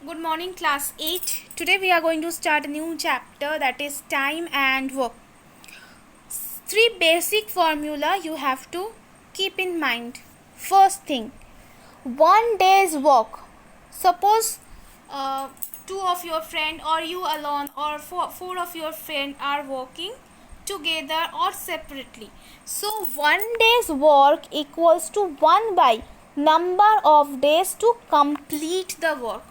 Good morning, class 8. Today we are going to start a new chapter, that is time and work. Three basic formula you have to keep in mind. First thing, 1 day's work. Suppose two of your friend or you alone or four of your friend are working together or separately. So 1 day's work equals to 1 by number of days to complete the work.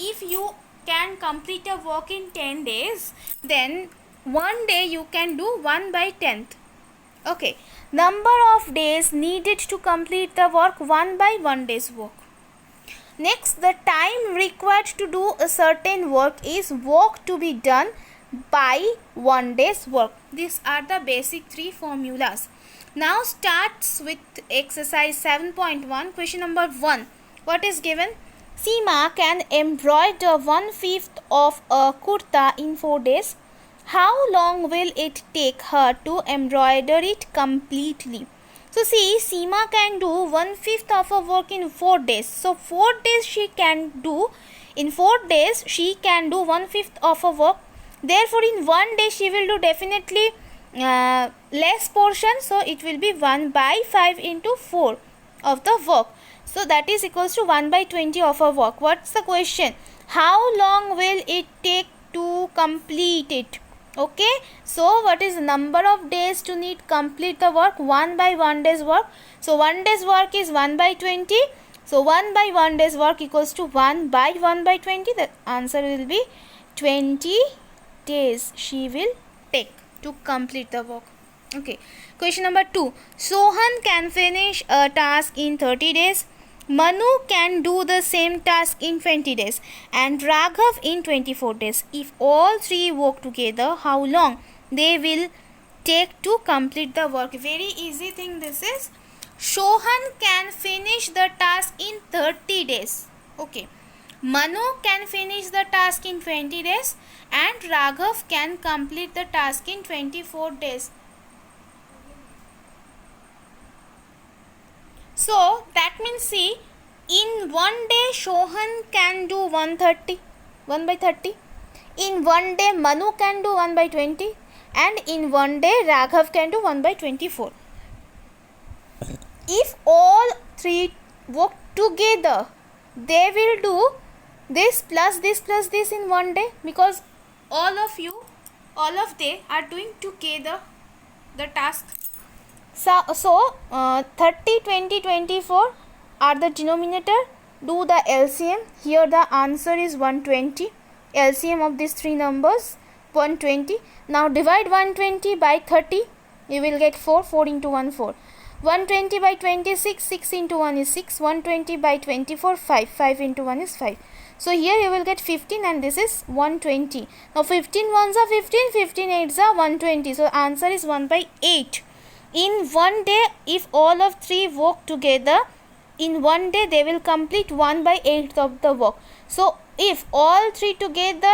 If you can complete a work in 10 days, then 1 day you can do 1 by 10th. Okay, number of days needed to complete the work, 1 by 1 day's work. Next, the time required to do a certain work is work to be done by 1 day's work. These are the basic three formulas. Now starts with exercise 7.1. Question number 1. What is given? Seema can embroider 1/5 of a kurta in 4 days. How long will it take her to embroider it completely? So see, Seema can do 1/5 of her work in 4 days. So 4 days she can do. In 4 days she can do 1/5 of her work. Therefore, in 1 day she will do definitely less portion. So it will be 1 by 5 into 4 of the work. So that is equals to 1 by 20 of our work. What's the question? How long will it take to complete it? Okay. So what is the number of days to need complete the work? 1 by 1 day's work. So 1 day's work is 1 by 20. So 1 by 1 day's work equals to 1 by 1 by 20. The answer will be 20 days she will take to complete the work. Okay. Question number 2. Sohan can finish a task in 30 days. Manu can do the same task in 20 days and Raghav in 24 days. If all three work together, how long they will take to complete the work? Very easy thing this is. Sohan can finish the task in 30 days. Okay. Manu can finish the task in 20 days and Raghav can complete the task in 24 days. So that means, see, in 1 day Sohan can do 1 by 30. In 1 day Manu can do 1 by 20. And in 1 day Raghav can do 1 by 24. If all three work together, they will do this plus this in 1 day, because all of they are doing together the task. So 30, 20, 24 are the denominator. Do the LCM. Here the answer is 120. LCM of these three numbers 120. Now divide 120 by 30. You will get 4. 4 into 1 4. 120 by 26. 6 into 1 is 6. 120 by 24 5. 5 into 1 is 5. So here you will get 15 and this is 120. Now 15 ones are 15. 15 eights are 120. So answer is 1 by 8. In 1 day, if all of three work together, in 1 day they will complete 1 by 8 of the work. So if all three together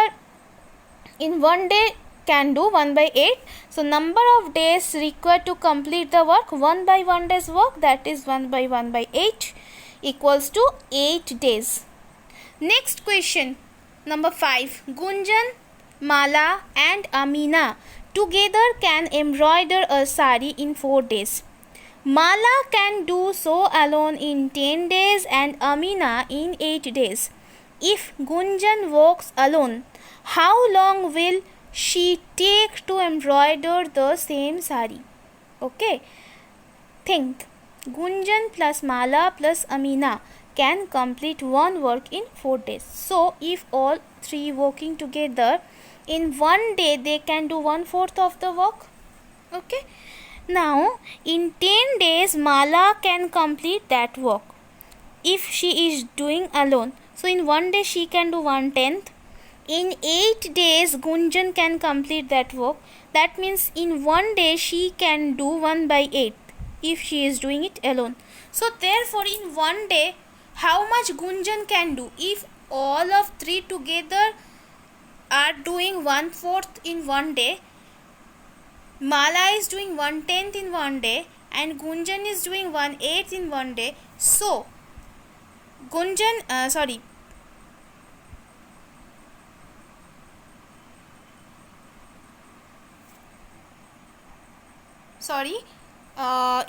in 1 day can do 1 by 8, so number of days required to complete the work, 1 by 1 day's work, that is 1 by 1 by 8 equals to 8 days. Next question, number 5. Gunjan, Mala and Amina together can embroider a sari in 4 days. Mala can do so alone in 10 days and Amina in 8 days. If Gunjan works alone, how long will she take to embroider the same sari? Okay. Think. Gunjan plus Mala plus Amina can complete one work in 4 days. So if all three working together, in 1 day they can do 1/4 of the work. Okay. Now in 10 days Mala can complete that work if she is doing alone. So in 1 day she can do 1/10. In 8 days Gunjan can complete that work. That means in 1 day she can do 1 by 8 if she is doing it alone. So therefore in 1 day, how much Gunjan can do? If all of three together are doing 1/4 in 1 day, Mala is doing 1/10 in 1 day and Gunjan is doing 1/8 in 1 day. So sorry,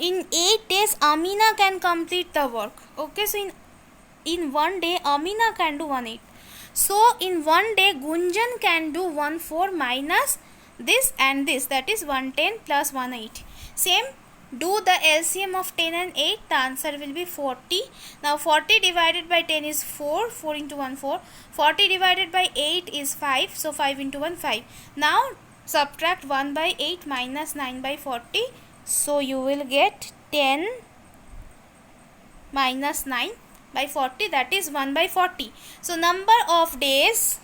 in 8 days Amina can complete the work. Okay, so in 1 day Amina can do 1/8. So in 1 day Gunjan can do 1/4 minus this and this, that is 110 plus 1/8. Same, do the LCM of 10 and 8. The answer will be 40. Now 40 divided by 10 is 4. 4 into 1 4. 40 divided by 8 is 5. So 5 into 1 5. Now subtract 1 by 8 minus 9 by 40. So you will get 10 minus 9 by 40, that is 1 by 40. So number of days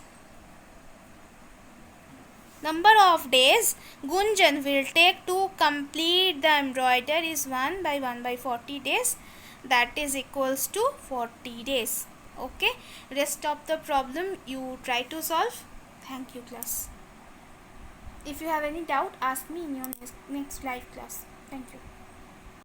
Gunjan will take to complete the embroidery is 1 by 40 days, that is equals to 40 days. Okay, rest of the problem you try to solve. Thank you class. If you have any doubt, ask me in your next live class. Thank you.